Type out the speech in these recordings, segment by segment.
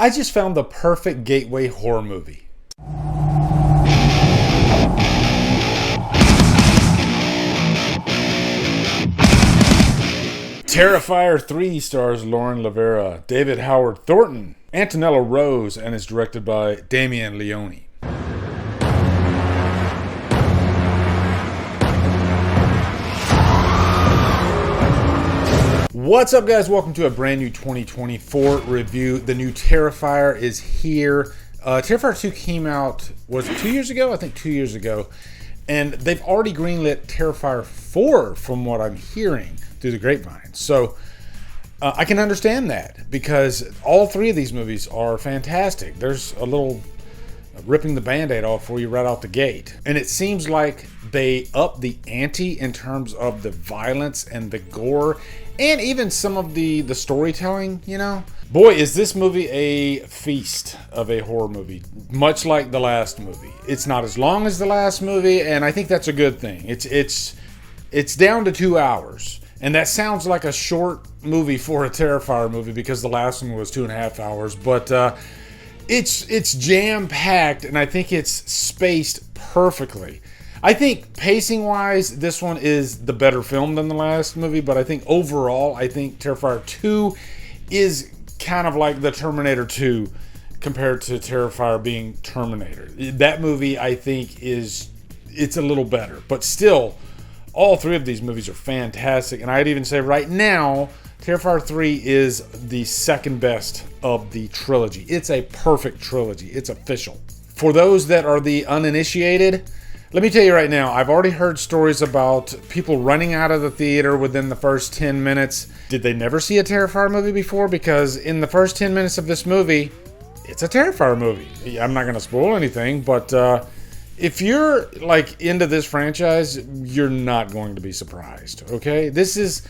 I just found the perfect gateway horror movie. Terrifier 3 stars Lauren Levera, David Howard Thornton, Antonella Rose, and is directed by Damien Leone. What's up, guys? Welcome to a brand new 2024 review. The new Terrifier is here. Terrifier 2 came out, was it 2 years ago? I think 2 years ago. And they've already greenlit Terrifier 4 from what I'm hearing through the grapevine. So I can understand that because all three of these movies are fantastic. There's a little ripping the band-aid off for you right out the gate. And it seems like they up the ante in terms of the violence and the gore and even some of the storytelling, you know. Boy, is this movie a feast of a horror movie, much like the last movie. It's not as long as the last movie, and I think that's a good thing. It's down to 2 hours, and that sounds like a short movie for a Terrifier movie because the last one was 2.5 hours, but it's jam-packed, and I think it's spaced perfectly. I think pacing-wise, this one is the better film than the last movie, but I think overall, I think Terrifier 2 is kind of like the Terminator 2 compared to Terrifier being Terminator. That movie, I think, it's a little better, but still, all three of these movies are fantastic, and I'd even say right now, Terrifier 3 is the second best of the trilogy. It's a perfect trilogy. It's official. For those that are the uninitiated, let me tell you right now, I've already heard stories about people running out of the theater within the first 10 minutes. Did they never see a Terrifier movie before? Because in the first 10 minutes of this movie, it's a Terrifier movie. I'm not going to spoil anything, but if you're like into this franchise, you're not going to be surprised, okay? This is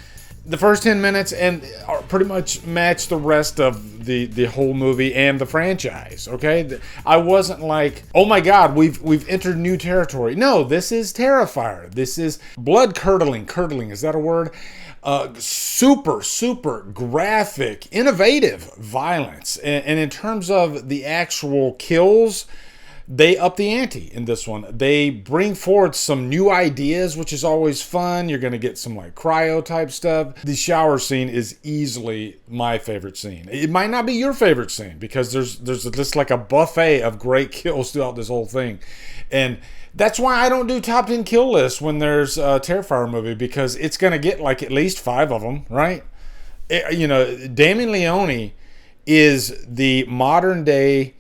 the first 10 minutes and pretty much match the rest of the whole movie and the franchise, okay? I wasn't like, oh my God, we've entered new territory. No, this is Terrifier. This is blood-curdling. Curdling, is that a word? Super graphic, innovative violence. And in terms of the actual kills, they up the ante in this one. They bring forward some new ideas, which is always fun. You're going to get some like cryo type stuff. The shower scene is easily my favorite scene. It might not be your favorite scene because there's just like a buffet of great kills throughout this whole thing. And that's why I don't do top 10 kill lists when there's a Terrifier movie, because it's going to get like at least 5 of them, right? You know, Damien Leone is the modern day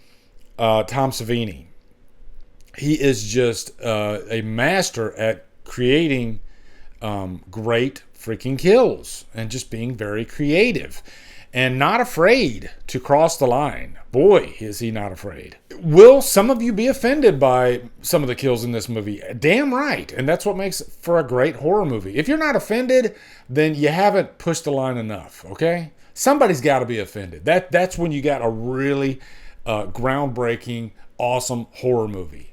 Tom Savini. He is just a master at creating great freaking kills and just being very creative and not afraid to cross the line. Boy, is he not afraid. Will some of you be offended by some of the kills in this movie? Damn right. And that's what makes for a great horror movie. If you're not offended, then you haven't pushed the line enough, okay? Somebody's got to be offended. That's when you got a really groundbreaking, awesome horror movie.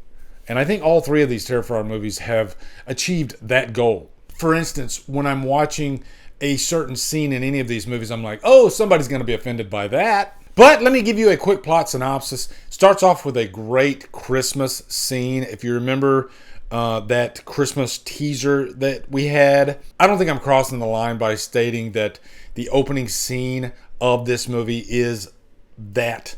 And I think all three of these Terrifier movies have achieved that goal. For instance, when I'm watching a certain scene in any of these movies, I'm like, oh, somebody's going to be offended by that. But let me give you a quick plot synopsis. Starts off with a great Christmas scene. If you remember that Christmas teaser that we had, I don't think I'm crossing the line by stating that the opening scene of this movie is that.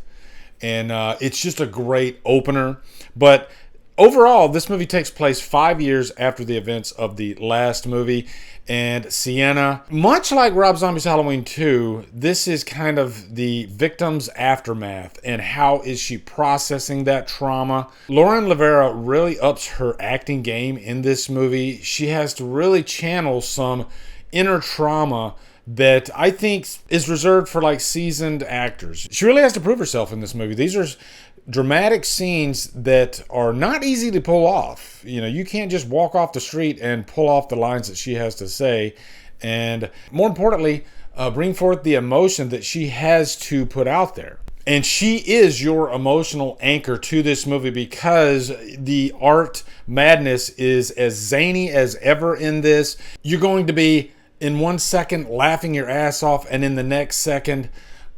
And it's just a great opener. But overall, this movie takes place 5 years after the events of the last movie, and Sienna, much like Rob Zombie's Halloween 2, this is kind of the victim's aftermath and how is she processing that trauma. Lauren Levera really ups her acting game in this movie. She has to really channel some inner trauma that I think is reserved for like seasoned actors. She really has to prove herself in this movie. These are dramatic scenes that are not easy to pull off. You know, you can't just walk off the street and pull off the lines that she has to say. And more importantly, bring forth the emotion that she has to put out there. And she is your emotional anchor to this movie because the art madness is as zany as ever in this. You're going to be in 1 second laughing your ass off, and in the next second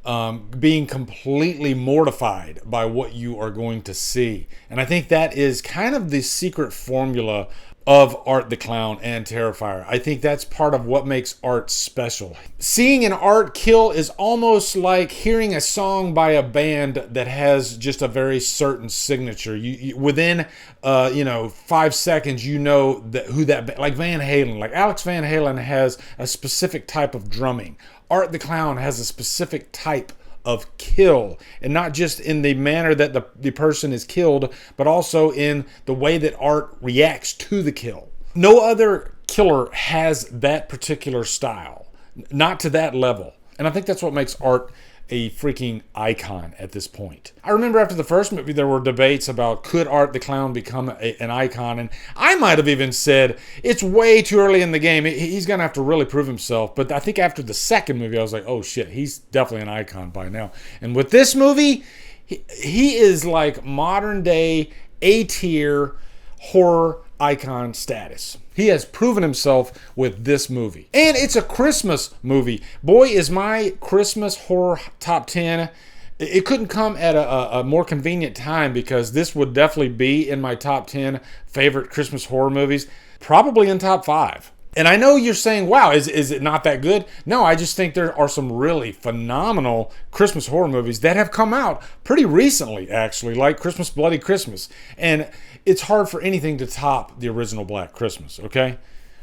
being completely mortified by what you are going to see. And I think that is kind of the secret formula of Art the Clown and Terrifier. I think that's part of what makes Art special. Seeing an Art kill is almost like hearing a song by a band that has just a very certain signature. You within 5 seconds, you know that who that, like Van Halen, like Alex Van Halen has a specific type of drumming. Art the Clown has a specific type of kill, and not just in the manner that the person is killed, but also in the way that Art reacts to the kill. No other killer has that particular style, not to that level. And I think that's what makes Art a freaking icon at this point. I remember after the first movie, there were debates about could Art the Clown become an icon, and I might have even said it's way too early in the game. He's gonna have to really prove himself. But I think after the second movie, I was like, oh shit, he's definitely an icon by now. And with this movie, he is like modern day A-tier horror icon status. He has proven himself with this movie. And it's a Christmas movie. Boy, is my Christmas horror top 10. It couldn't come at a more convenient time, because this would definitely be in my top 10 favorite Christmas horror movies. Probably in top 5. And I know you're saying, wow, is it not that good? No, I just think there are some really phenomenal Christmas horror movies that have come out pretty recently, actually, like Christmas Bloody Christmas. And it's hard for anything to top the original Black Christmas, okay?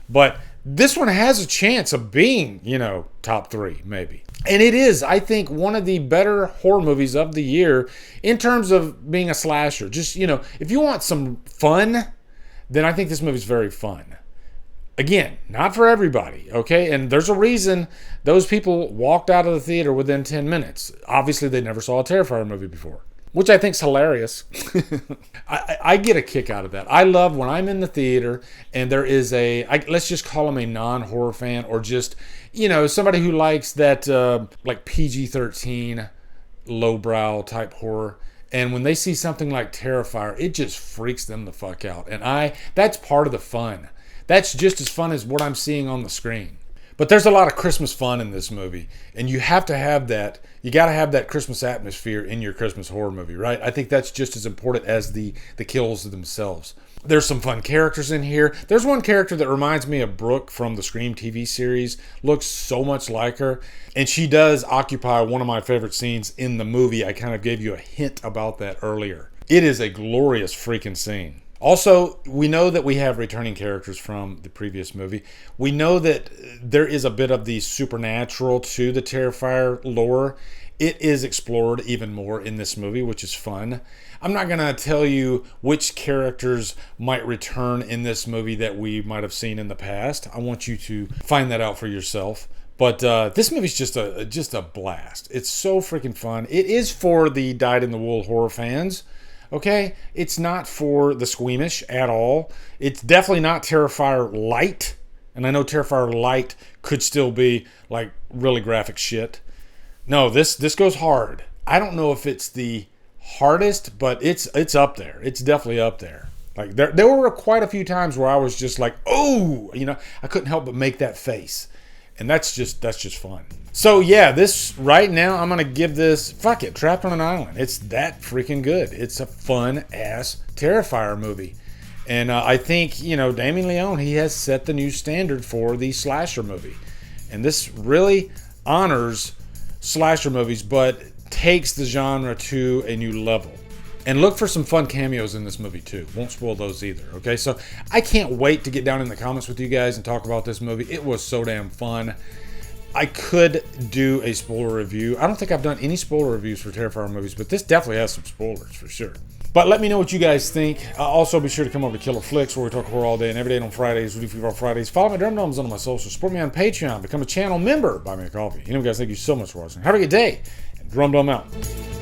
But this one has a chance of being, top 3, maybe. And it is, I think, one of the better horror movies of the year in terms of being a slasher. Just, if you want some fun, then I think this movie's very fun. Again, not for everybody, okay? And there's a reason those people walked out of the theater within 10 minutes. Obviously, they never saw a Terrifier movie before, which I think's hilarious. I get a kick out of that. I love when I'm in the theater and there is let's just call him a non-horror fan, or just, somebody who likes that like PG-13 lowbrow type horror. And when they see something like Terrifier, it just freaks them the fuck out. And that's part of the fun. That's just as fun as what I'm seeing on the screen. But there's a lot of Christmas fun in this movie, and you have to have that. You got to have that Christmas atmosphere in your Christmas horror movie, right? I think that's just as important as the kills themselves. There's some fun characters in here. There's one character that reminds me of Brooke from the Scream TV series. Looks so much like her, and she does occupy one of my favorite scenes in the movie. I kind of gave you a hint about that earlier. It is a glorious freaking scene. Also, we know that we have returning characters from the previous movie. We know that there is a bit of the supernatural to the Terrifier lore. It is explored even more in this movie, which is fun. I'm not going to tell you which characters might return in this movie that we might have seen in the past. I want you to find that out for yourself. But this movie's just a blast. It's so freaking fun. It is for the dyed-in-the-wool horror fans. Okay, it's not for the squeamish at all. It's definitely not Terrifier Light. And I know Terrifier Light could still be like really graphic shit. No, this goes hard. I don't know if it's the hardest, but it's up there. It's definitely up there. Like there were quite a few times where I was just like, oh, I couldn't help but make that face. And that's just fun. So yeah, this right now, I'm going to give this, fuck it, Trapped on an Island. It's that freaking good. It's a fun ass Terrifier movie. And I think, Damien Leone, he has set the new standard for the slasher movie. And this really honors slasher movies, but takes the genre to a new level. And look for some fun cameos in this movie too. Won't spoil those either, okay? So I can't wait to get down in the comments with you guys and talk about this movie. It was so damn fun. I could do a spoiler review. I don't think I've done any spoiler reviews for Terrifier movies, but this definitely has some spoilers for sure. But let me know what you guys think. Also, be sure to come over to Killer Flicks, where we talk horror all day and every day on Fridays. We do Fever on Fridays. Follow my Drumdums on my socials. Support me on Patreon. Become a channel member. Buy me a coffee. You guys, thank you so much for watching. Have a good day. And Drumdum out.